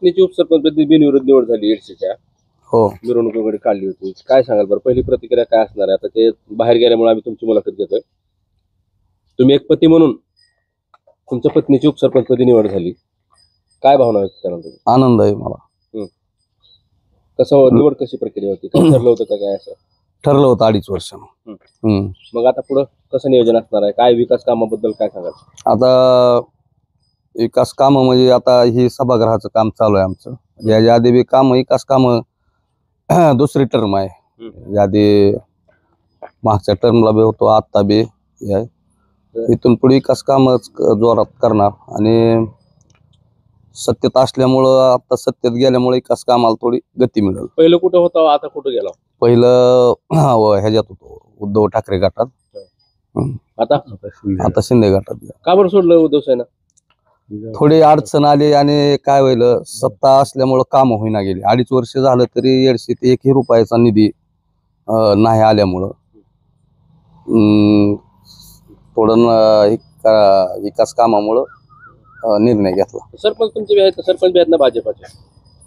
पत्नीची उपसरपंच बिनविरोध निवड झाली एडशीच्या. हो. मिरवणूक वगैरे काढली होती. काय सांगाल बरं, पहिली प्रतिक्रिया काय असणार आहे? आता ते बाहेर गेल्यामुळे आम्ही तुमची मुलाखत घेतोय. तुम्ही एक पती म्हणून तुमच्या पत्नीची उपसरपंचपदी निवड झाली, काय भावना व्यक्त कराल? आनंद आहे मला. कसं निवड कशी प्रक्रिया होती? काय ठरलं होतं का काय? असं ठरलं होतं 2.5 वर्ष. मग आता पुढं कसं नियोजन असणार आहे? काय विकास कामाबद्दल काय सांगाल? आता विकास काम म्हणजे आता ही सभागृहाचं काम चालू आहे आमचं. याच्या आधी बी काम विकास काम दुसरी टर्म आहे. याआधी मागच्या टर्मला बी होतो, आता बी आहे. इथून पुढे विकास कामच जोरात करणार आणि सत्तेत असल्यामुळं आता सत्तेत गेल्यामुळे विकास कामाला थोडी गती मिळेल. पहिलं कुठं होतं, आता कुठं गेला? पहिलं ह्याच्यात होतो उद्धव ठाकरे गटात, आता शिंदे गटात. का बरं सोडलं उद्धव सेना? थोडी अडचण आली आणि काय होईल, सत्ता असल्यामुळं काम होईना गेली. 2.5 वर्ष झालं तरी एडशीत 1 रुपयाचा निधी नाही आल्यामुळं थोडं विकास कामामुळं निर्णय घेतला. सरपंच तुमचे आहेत, सरपंच बी आहेत ना भाजपाचे?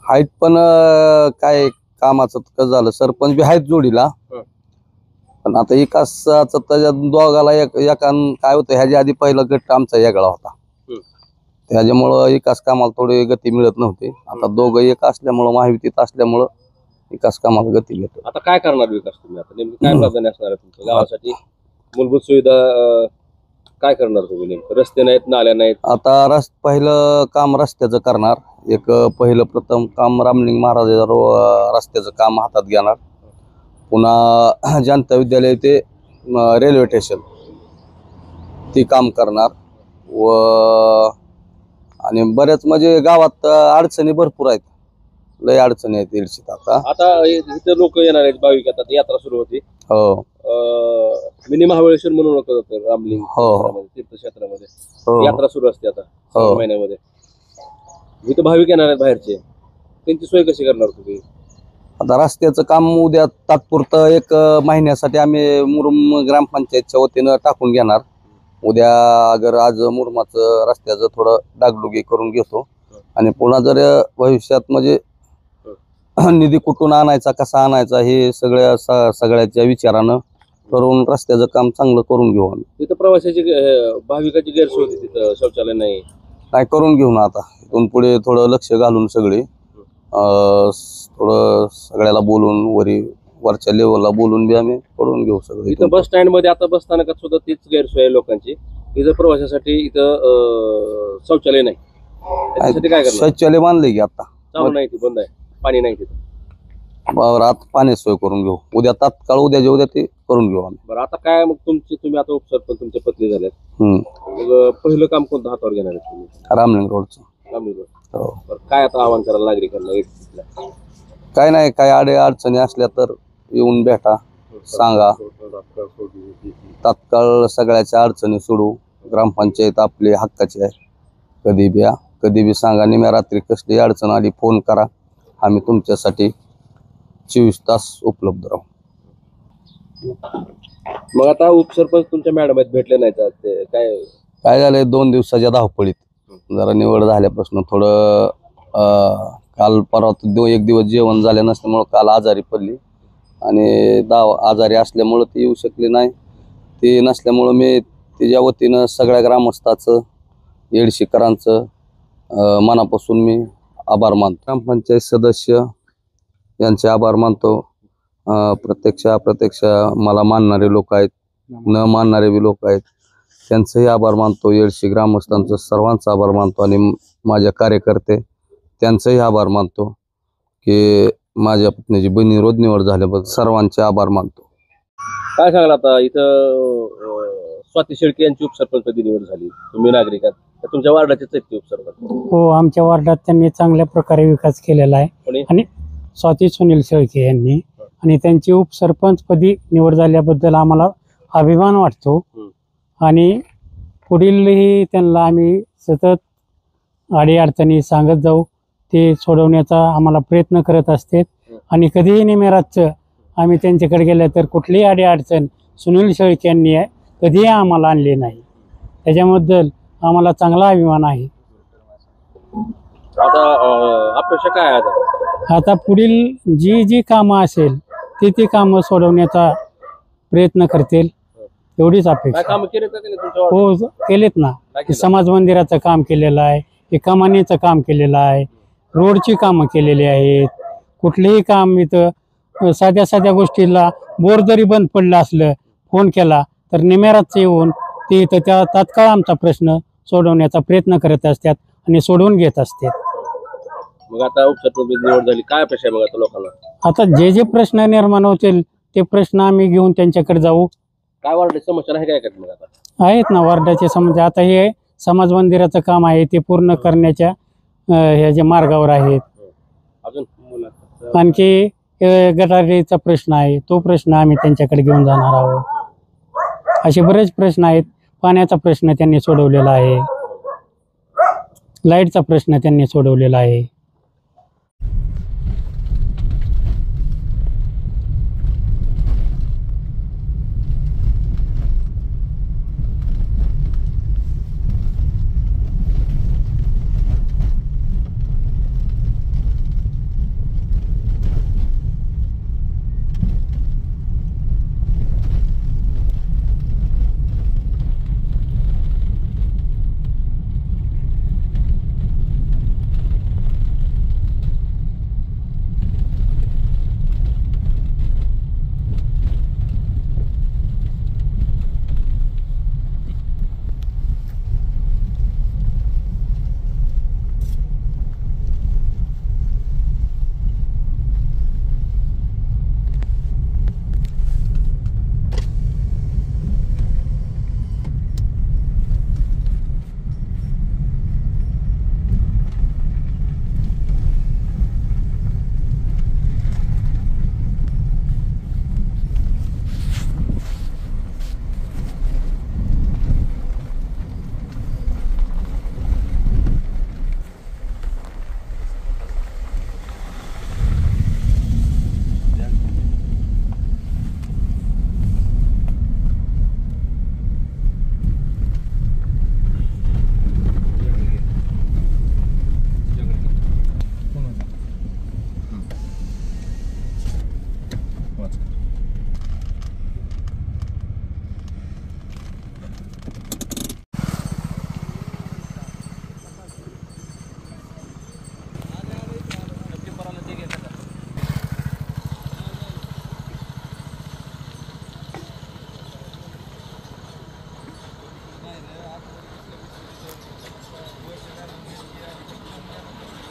आहेत, पण काय कामाचं कसं झालं, सरपंच बी आहेत जोडीला, पण आता विकासाचं त्याच्या दोघाला एका काय होतं, ह्याच्या आधी पहिला गट आमचा वेगळा होता, त्याच्यामुळं विकास कामाला थोडी गती मिळत नव्हती. आता दोघं एक असल्यामुळं, महायुतीत असल्यामुळं विकास कामाला गती मिळते. आता काय करणार विकास तुम्ही? आता नेमकं काय प्राधान्य असणार आहे तुमच्या गावासाठी? मूलभूत सुविधा काय करणार तुम्ही नेमकं? रस्ते नाहीत, नाल्या नाहीत. आता पहिलं काम रस्त्याचं करणार. एक पहिलं प्रथम काम रामलिंग महाराज रस्त्याचं काम हातात घेणार. पुन्हा जनता विद्यालय ते रेल्वे स्टेशन ती काम करणार. व आणि बऱ्याच म्हणजे गावात अडचणी भरपूर आहेत, लय अडचणी आहेत एडशीत. आता इथे लोक येणार आहेत, भाविक आता यात्रा सुरू होती. हो. मिनी महाबळेश्वर म्हणून होतं रामलिंग तीर्थक्षेत्रामध्ये यात्रा सुरू असते आता महिन्यामध्ये. इथं भाविक येणार आहेत बाहेरचे, त्यांची सोय कशी करणार तुम्ही? आता रस्त्याचं काम उद्या तात्पुरतं 1 महिन्यासाठी आम्ही मुरुम ग्रामपंचायतच्या वतीनं टाकून घेणार. उद्या अगर आज मुरुमाचं रस्त्याचं थोडं डागडुगी करून घेतो आणि पुन्हा जर भविष्यात म्हणजे निधी कुठून आणायचा, कसा आणायचा, हे सगळ्याच्या विचारानं करून रस्त्याचं काम चांगलं करून घेऊ आम्ही. तिथं प्रवाशाची भाविकाची गैरसोय होती, तिथं शौचालय नाही, काय करून घेऊ ना. आता इथून पुढे थोडं लक्ष घालून सगळे थोडं सगळ्याला बोलून वरच्या लेवलला बोलून बी आम्ही करून घेऊ सगळं. इथं बस स्टँड मध्ये आता बस स्थानकात सुद्धा तीच गैरसोय आहे लोकांची. इथं प्रवाशासाठी इथं शौचालय नाही, त्याच्यासाठी काय करणार? शौचालय बांधले की आता चालू नाही, ती बंद आहे, पाणी नाही तिथं. आता पाणी सोय करून घेऊ उद्या, तात्काळ उद्याच्या उद्या ते करून घेऊ आम्ही. बरं, आता काय मग तुम्ही आता उपसरपंच, तुमच्या पत्नी झाल्यात, मग पहिलं काम कोणतं हातावर घेणार आहे तुम्ही? रामलिंग रोडचं. रामलिंग रोड. काय आता आवाहन करायला नागरिकांना? काय नाही, काय अडचणी असल्या तर येऊन भेटा, सांगा, तात्काळ सगळ्याच्या अडचणी सोडू. ग्रामपंचायत आपली हक्काची आहे, कधी बी सांगा. निम्या रात्री कसली अडचण आली फोन करा, आम्ही तुमच्यासाठी 24 तास उपलब्ध राहू. मग आता उपसरपंच तुमच्या मॅडम आहेत, भेटले नाहीत, ते काय झालंय, 2 दिवसाच्या धावपळीत जरा निवड झाल्यापासून थोडं काल परवा 1 दिवस जेवण झालं नसल्यामुळं काल आजारी पडली आणि आजारी असल्यामुळं ती येऊ शकली नाही. ती नसल्यामुळं मी तिच्या वतीनं सगळ्या ग्रामस्थाचं, एडशीकरांचं मनापासून मी आभार मानतो. ग्रामपंचायत सदस्य यांचे आभार मानतो. प्रत्यक्ष मला मानणारे लोक आहेत, न मानणारे बी लोक आहेत, त्यांचंही आभार मानतो. एडशी ग्रामस्थांचं सर्वांचा आभार मानतो आणि माझ्या कार्यकर्ते त्यांचंही आभार मानतो की माझ्या पत्नीची बिनविरोध निवड झाल्याबद्दल सर्वांचे आभार मानतो. काय सांगाल आता, इथं स्वाती शेळके यांची उपसरपंचपदी निवड झाली, तुम्ही नागरिक आहात, तुमच्या वार्डाचेच आहेत ते उपसरपंच? हो, आमच्या वार्डात त्यांनी चांगल्या प्रकारे विकास केलेला आहे आणि स्वाती सुनील शेळके यांनी, आणि त्यांची उपसरपंचपदी निवड झाल्याबद्दल आम्हाला अभिमान वाटतो आणि पुढीलही त्यांना आम्ही सतत अडीअडचणी सांगत जाऊ, ते सोडवण्याचा आम्हाला प्रयत्न करत असते. आणि कधीही निमेरातचं आम्ही त्यांच्याकडे गेलं तर कुठलीही अडीअडचण सुनील शेळके यांनी कधीही आम्हाला आणली नाही, त्याच्याबद्दल आम्हाला चांगला अभिमान आहे. आता अपेक्षा काय आहे आता? आता पुढील जी कामं असेल ती कामं सोडवण्याचा प्रयत्न करतील, एवढीच काय अपेक्षा. काम केले का त्यांनी तुमच्या वार्डात? हो, केलेत ना. काय केलं? समाज मंदिराचं काम केलेलं आहे, हे कमानीचं काम केलेलं आहे, रोडची कामं केलेली आहेत. कुठलेही काम इथं साध्या साध्या गोष्टीला बोर जरी बंद पडलं असलं, फोन केला तर निमेरातचे येऊन ते इथं त्या तात्काळ आमचा प्रश्न सोडवण्याचा प्रयत्न करत असतात आणि सोडवून घेत असतात. मग आता उपसरपंच निवड झाली, काय अपेक्षा आहे मग आता लोकांना? आता जे प्रश्न निर्माण होतील ते प्रश्न आम्ही घेऊन त्यांच्याकडे जाऊ. काय वार्डाची समस्या नाही काय मग आता? आहेत ना वार्डाचे समजा. आता हे समाज मंदिराचं काम आहे ते पूर्ण करण्याच्या ह्या जे मार्गावर आहेत. अजून आणखी गटारीचा प्रश्न आहे, तो प्रश्न आम्ही त्यांच्याकडे घेऊन जाणार आहोत. असे बरेच प्रश्न आहेत. पाण्याचा प्रश्न त्यांनी सोडवलेला आहे, लाईटचा प्रश्न त्यांनी सोडवलेला आहे.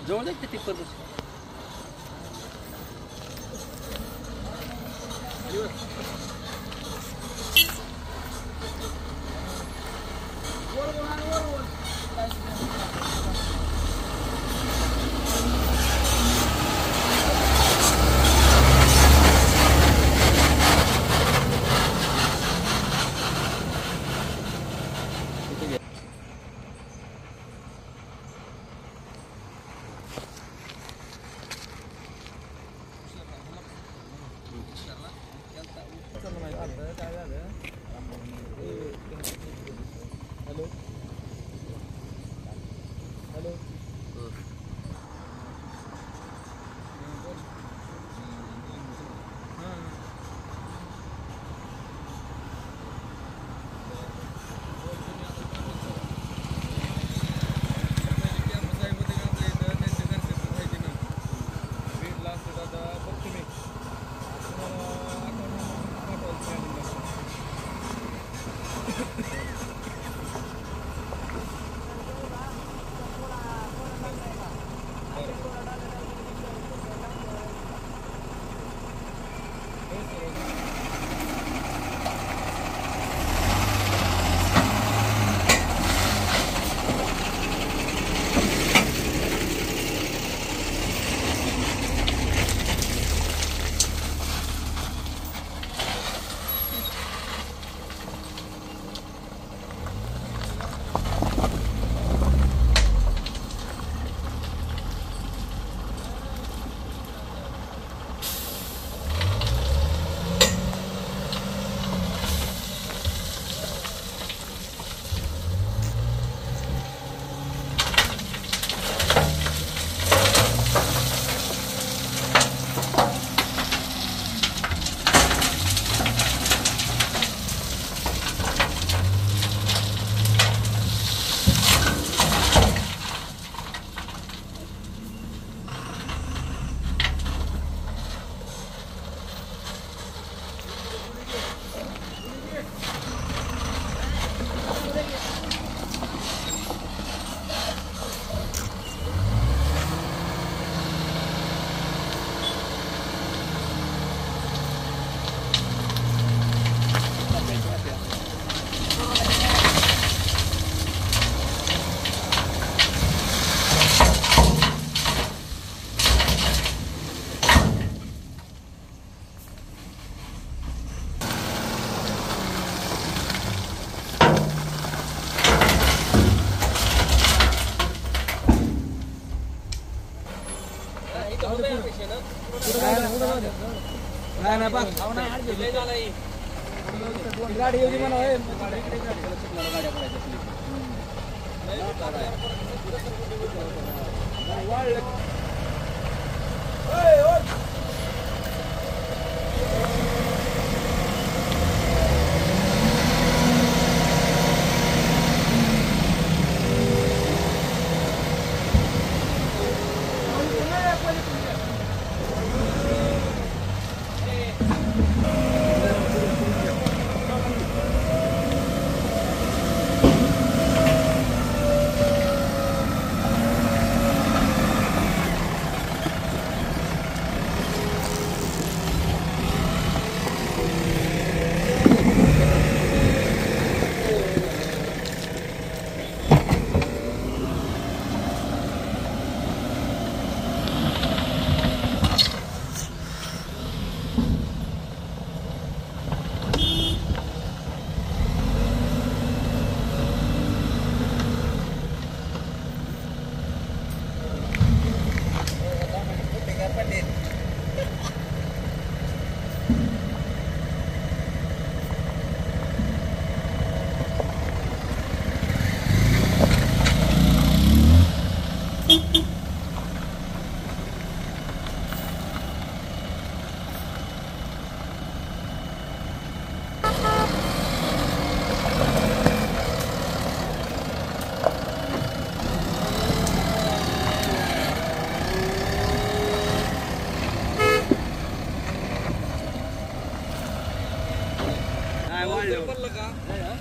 जवळ किती पद्धत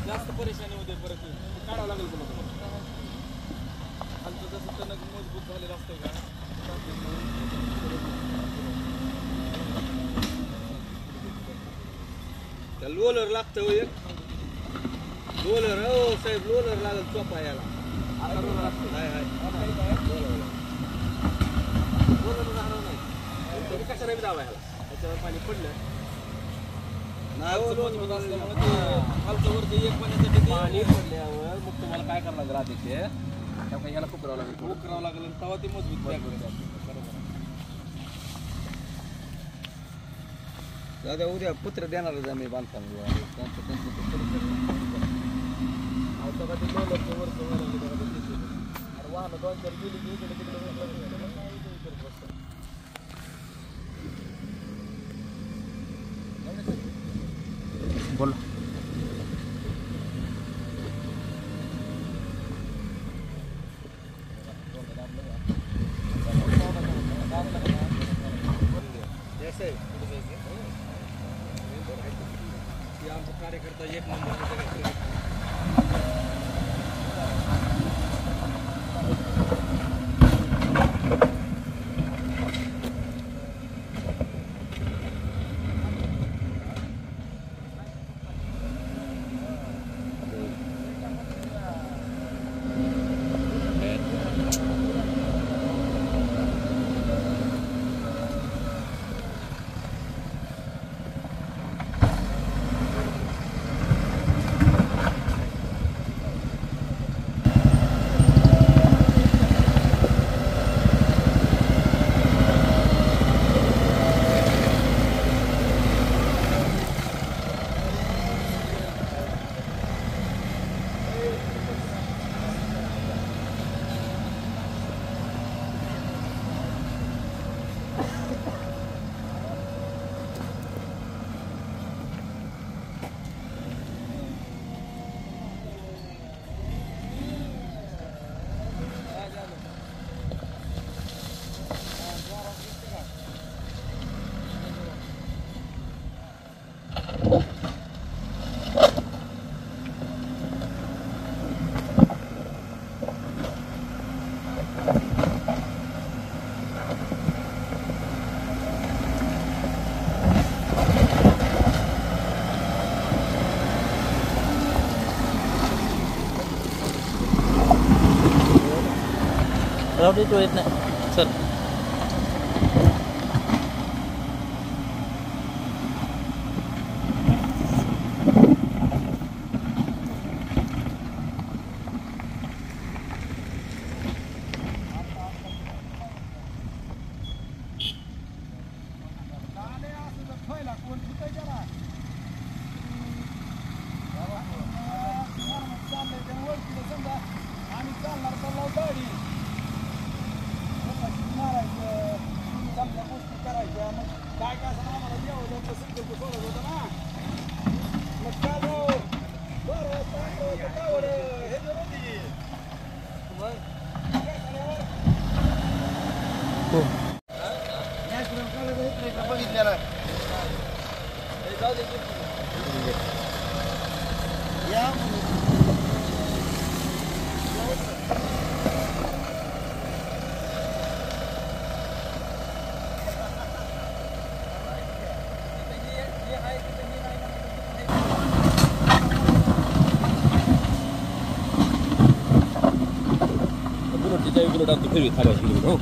जास्त परेशानी होते परत काढावं लागेल तुला खालचं जसं टणक मजबूत झालेलं असतं का लोलर लागतं एक लोलर हो साहेब लोलर लागेल चोपा याला आता लोलर लागतं लोलर राहणार नाही तुम्ही कशाला बी दावा ह्याला त्याच्यावर पाणी पडलं नाही मजबूत असल्यामुळे ते खालचं वरचं एक पाण्यासाठी पाणी पडल्यावर मग तुम्हाला काय करावं लागेल आधी ते त्यामुळे याला खूप करावं लागेल खूप करावं लागेल तेव्हा ते मजबूत बरोबर दादा उद्या पत्र देणारच आम्ही बांधकाम वाहन 2-4 गेली इकडे तिकडे बोला आमचा कार्यकर्ता एक नंबर राहू तो येत नाही सर फिरवी खाली हो.